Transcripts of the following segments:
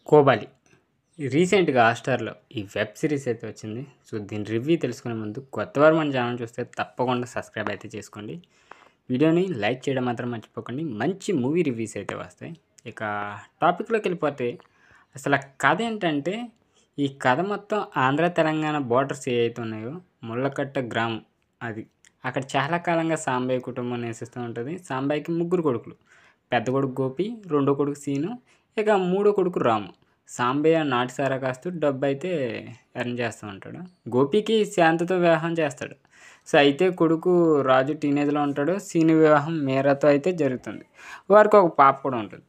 'కోబాలి' రీసెంట్‌గా హాట్‌స్టార్‌లో ఈ web series అయితే వచ్చింది. సో, దీని రివ్యూ తెలుసుకునే ముందు కొత్తవారు మన ఛానెల్ చూస్తే తప్పకుండా సబ్స్క్రైబ్ అయితే చేసుకోండి. వీడియోని లైక్ చేయడం మాత్రం మర్చిపోకండి. మంచి మూవీ రివ్యూస్ అయితే వస్తాయి. ఇక టాపిక్‌లోకెళ్ళిపోతే అసల కథ ఏంటంటే, ఈ కథ మొత్తం ఆంధ్ర, తెలంగాణ బోర్డర్స్ ఏవైతే ఉన్నాయో ముళ్ళకట్ట గ్రామం అది. అక్కడ చాలా కాలంగా సాంబయ్య కుటుంబం నివసిస్తూ ఉంటది. సాంబయ్యకి ముగ్గురు కొడుకులు. పెద్ద కొడుకు గోపి, రెండో కొడుకు సీను, ఇక మూడో కొడుకు రాము. సాంబయ్య నాటు సారా కాస్తూ డబ్బైతే ఎర్న్ చేస్తూ ఉంటాడు. గోపికి శాంతతో వివాహం చేస్తాడు. సో, అయితే కొడుకు రాజు టీనేజ్‌లో ఉంటాడు. సీను వివాహం మీరాతో అయితే జరుగుతుంది. వారికి ఒక పాప కూడా ఉంటుంది.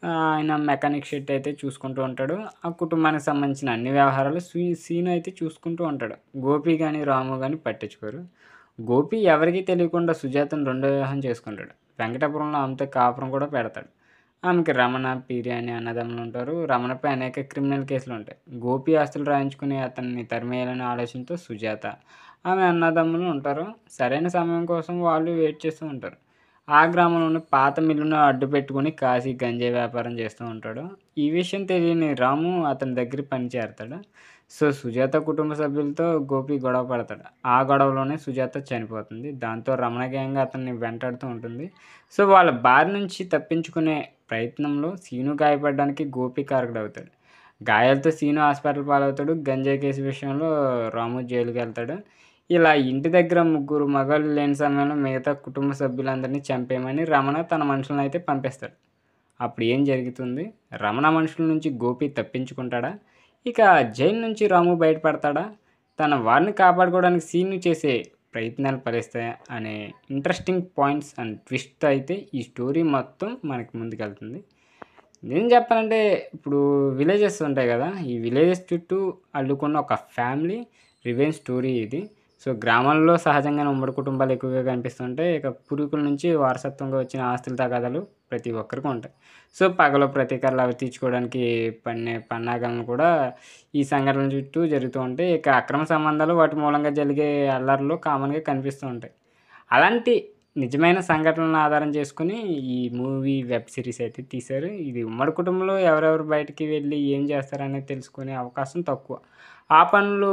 ఆయన మెకానిక్ షెడ్ అయితే చూసుకుంటూ ఉంటాడు. ఆ కుటుంబానికి సంబంధించిన అన్ని వ్యవహారాలు సీను అయితే చూసుకుంటూ ఉంటాడు. గోపి గాని, రాము గాని పట్టించుకోరు. గోపి ఎవరికీ తెలియకుండా సుజాతను రెండో వివాహం చేసుకుంటాడు. వెంకటాపురంలో ఆమెతో కాపురం కూడా పెడతాడు. ఆమెకి రమణ, పీరి అనే అన్నదమ్ములు ఉంటారు. రమణపై అనేక క్రిమినల్ కేసులు ఉంటాయి. గోపి ఆస్తులు రాయించుకుని అతన్ని తరిమేయాలనే ఆలోచనతో సుజాత, ఆమె అన్నదమ్ములు ఉంటారు. సరైన సమయం కోసం వాళ్ళు వెయిట్ చేస్తూ ఉంటారు. ఆ గ్రామంలోని పాత మిల్లును అడ్డు పెట్టుకొని కాశీ గంజాయి వ్యాపారం చేస్తూ ఉంటాడు. ఈ విషయం తెలియని రాము అతని దగ్గర పని చేరతాడు. సో, సుజాత కుటుంబ సభ్యులతో గోపి గొడవ పడతాడు. ఆ గొడవలోనే సుజాత చనిపోతుంది. దాంతో రమణ గ్యాంగ్ అతన్ని వెంటాడుతూ ఉంటుంది. సో, వాళ్ళ బారి నుంచి తప్పించుకునే ప్రయత్నంలో సీను గాయపడడానికి గోపి కారకుడవుతాడు. గాయాలతో సీను హాస్పిటల్ పాలవుతాడు. గంజాయి కేసు విషయంలో రాము జైలుకెళ్తాడు. ఇలా ఇంటి దగ్గర ముగ్గురు మగాళ్ళు లేని సమయంలో మిగతా కుటుంబ సభ్యులందరినీ చంపేయమని రమణ తన మనుషులనైతే పంపిస్తాడు. అప్పుడు ఏం జరుగుతుంది? రమణ మనుషుల నుంచి గోపి తప్పించుకుంటాడా? ఇక జైలు నుంచి రాము బయటపడతాడా? తన వారిని కాపాడుకోవడానికి సీను చేసే ప్రయత్నాలు ఫలిస్తాయా? అనే ఇంట్రెస్టింగ్ పాయింట్స్ అండ్ ట్విస్ట్‌తో అయితే ఈ స్టోరీ మొత్తం మనకి ముందుకెళ్తుంది. నేను చెప్పాలంటే ఇప్పుడు విలేజెస్ ఉంటాయి కదా! ఈ విలేజెస్ చుట్టూ అల్లుకున్న ఒక ఫ్యామిలీ రివెంజ్ స్టోరీ ఇది. సో, గ్రామాల్లో సహజంగానే ఉమ్మడి కుటుంబాలు ఎక్కువగా కనిపిస్తుంటాయి. ఇక పూర్వీకుల నుంచి వారసత్వంగా వచ్చిన ఆస్తుల తగాదాలు ప్రతి ఒక్కరికి ఉంటాయి. సో, పగలో ప్రతీకారాలు అవి తీర్చుకోవడానికి పన్నాగాలను కూడా ఈ సంఘటనల చుట్టూ జరుగుతూ ఉంటాయి. ఇక అక్రమ సంబంధాలు వాటి మూలంగా జరిగే అల్లర్లు కామన్‌గా కనిపిస్తూ ఉంటాయి. అలాంటి నిజమైన సంఘటనలను ఆధారం చేసుకొని ఈ మూవీ, వెబ్ సిరీస్ అయితే తీశారు. ఇది ఉమ్మడి కుటుంబంలో ఎవరెవరు బయటికి వెళ్ళి ఏం చేస్తారనేది తెలుసుకునే అవకాశం తక్కువ. ఆ పనులు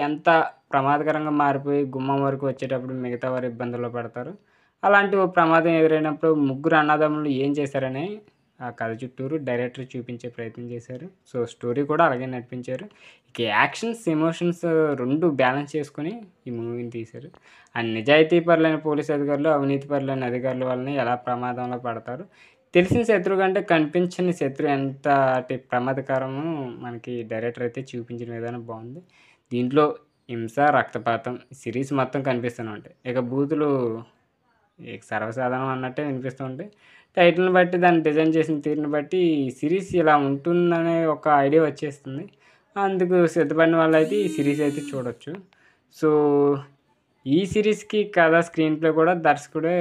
ఎంత ప్రమాదకరంగా మారిపోయి గుమ్మం వరకు వచ్చేటప్పుడు మిగతా వారు ఇబ్బందుల్లో పడతారు. అలాంటి ఓ ప్రమాదం ఎదురైనప్పుడు ముగ్గురు అన్నదమ్ములు ఏం చేశారని ఆ కథ చుట్టూరు డైరెక్టర్ చూపించే ప్రయత్నం చేశారు. సో, స్టోరీ కూడా అలాగే నడిపించారు. ఇక యాక్షన్స్, ఎమోషన్స్ 2 బ్యాలెన్స్ చేసుకొని ఈ మూవీని తీశారు. అండ్ నిజాయితీ పరులైన పోలీస్ అధికారులు, అవినీతి పరులైన అధికారుల వలన ఎలా ప్రమాదంలో పడతారు. తెలిసిన శత్రువు కంటే కనిపించని శత్రువు ఎంతటి ప్రమాదకరమో మనకి డైరెక్టర్ అయితే చూపించిన విధానం బాగుంది. దీంట్లో హింస, రక్తపాతం సిరీస్ మొత్తం కనిపిస్తూనే ఉంటాయి. ఇక బూతులు సర్వసాధారణం అన్నట్టే వినిపిస్తూ ఉంటాయి. టైటిల్‌ని బట్టి దాన్ని డిజైన్ చేసిన తీరుని బట్టి ఈ సిరీస్ ఇలా ఉంటుందనే ఒక ఐడియా వచ్చేస్తుంది. అందుకు సిద్ధపడిన వాళ్ళైతే ఈ సిరీస్ అయితే చూడొచ్చు. సో, ఈ సిరీస్‌కి కథ, స్క్రీన్ ప్లే కూడా దర్శకుడే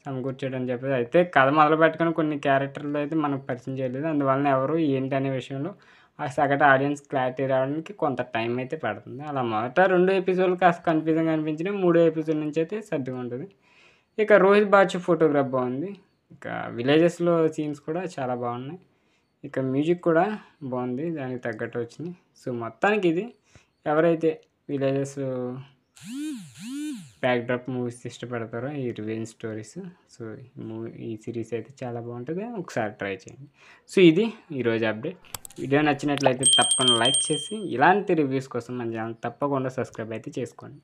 సమకూర్చాడని చెప్పేసి. అయితే కథ మొదలుపెట్టుకొని కొన్ని క్యారెక్టర్లు అయితే మనకు పరిచయం చేయలేదు. అందువలన ఎవరు ఏంటి అనే విషయంలో ఆ సగటు ఆడియన్స్ క్లారిటీ రావడానికి కొంత టైం అయితే పడుతుంది. అలా మొదట 2 ఎపిసోడ్‌లు కాస్త కన్‌ఫ్యూజింగ్‌గా అనిపించినాయి. మూడో ఎపిసోడ్ నుంచి అయితే సర్దుకుంటది. ఇక రోహిత్ బాచు ఫోటోగ్రాఫ్ బాగుంది. ఇక విలేజెస్‌లో సీన్స్ కూడా చాలా బాగున్నాయి. ఇక మ్యూజిక్ కూడా బాగుంది. దానికి తగ్గట్టు వచ్చినాయి. సో, మొత్తానికి ఇది ఎవరైతే విలేజెస్ బ్యాక్‌డ్రాప్ మూవీస్ ఇష్టపడతారో ఈ రివెంజ్ స్టోరీస్, సో, ఈ సిరీస్ అయితే చాలా బాగుంటది. ఒకసారి ట్రై చేయండి. సో, ఇది ఈరోజు అప్డేట్. వీడియో నచ్చినట్లయితే తప్పకుండా లైక్ చేసి ఇలాంటి రివ్యూస్ కోసం మన ఛానల్ తప్పకుండా సబ్స్క్రైబ్ అయితే చేసుకోండి.